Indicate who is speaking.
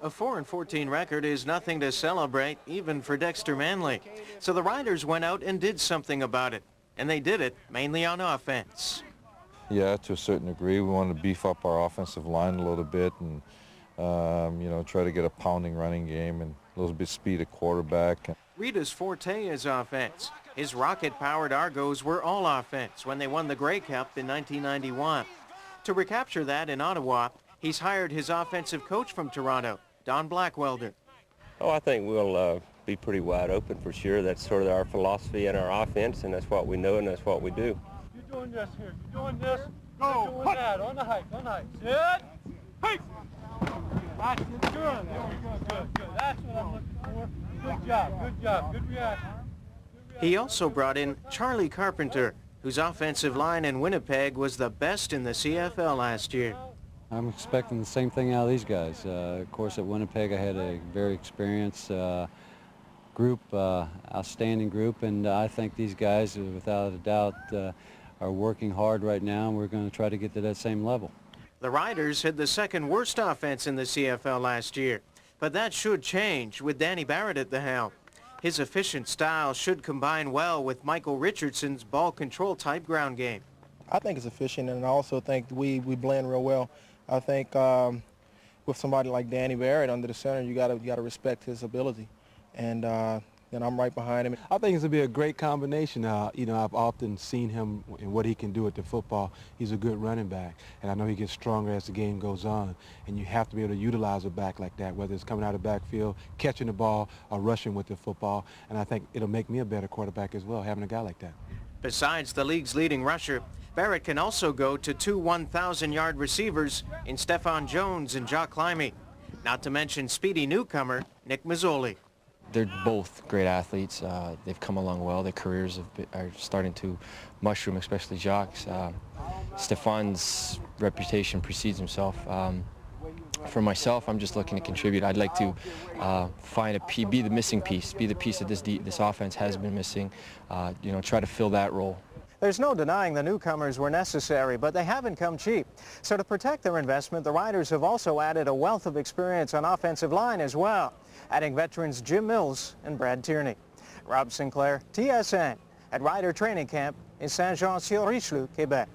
Speaker 1: A 4-14 record is nothing to celebrate, even for Dexter Manley. So the Riders went out and did something about it. And they did it mainly on offense.
Speaker 2: Yeah, to a certain degree. We wanted to beef up our offensive line a little bit and, try to get a pounding running game and a little bit speed at quarterback.
Speaker 1: Rita's forte is offense. His rocket-powered Argos were all offense when they won the Grey Cup in 1991. To recapture that in Ottawa, he's hired his offensive coach from Toronto, Don Blackwelder.
Speaker 3: Oh, I think we'll be pretty wide open for sure. That's sort of our philosophy and our offense, and that's what we know and that's what we do.
Speaker 4: You're doing this here. You're doing this. Go. You're doing that. On the hike. On the hike. Sit. Hike. That's it. Good. Good. Good. That's what I'm looking for. Good job. Good job. Good reaction.
Speaker 1: He also brought in Charlie Carpenter, whose offensive line in Winnipeg was the best in the CFL last year.
Speaker 5: I'm expecting the same thing out of these guys. Of course, at Winnipeg, I had a very experienced group, outstanding group, and I think these guys, without a doubt, are working hard right now, and we're going to try to get to that same level.
Speaker 1: The Riders had the second worst offense in the CFL last year, but that should change with Danny Barrett at the helm. His efficient style should combine well with Michael Richardson's ball control type ground game.
Speaker 6: I think it's efficient, and I also think we blend real well. I think with somebody like Danny Barrett under the center, you got to respect his ability, and I'm right behind him.
Speaker 7: I think it's going to be a great combination. I've often seen him and what he can do at the football. He's a good running back, and I know he gets stronger as the game goes on, and you have to be able to utilize a back like that, whether it's coming out of the backfield, catching the ball, or rushing with the football, and I think it'll make me a better quarterback as well, having a guy like that.
Speaker 1: Besides the league's leading rusher, Barrett can also go to two 1,000-yard receivers in Stephon Jones and Jock Limey, not to mention speedy newcomer Nick Mazzoli.
Speaker 8: They're both great athletes. They've come along well. Their careers are starting to mushroom, especially Jock's. Stephon's reputation precedes himself. For myself, I'm just looking to contribute. I'd like to be the missing piece, be the piece that this offense has been missing, try to fill that role.
Speaker 1: There's no denying the newcomers were necessary, but they haven't come cheap. So to protect their investment, the Riders have also added a wealth of experience on offensive line as well, adding veterans Jim Mills and Brad Tierney. Rob Sinclair, TSN, at Rider Training Camp in Saint-Jean-sur-Richelieu, Quebec.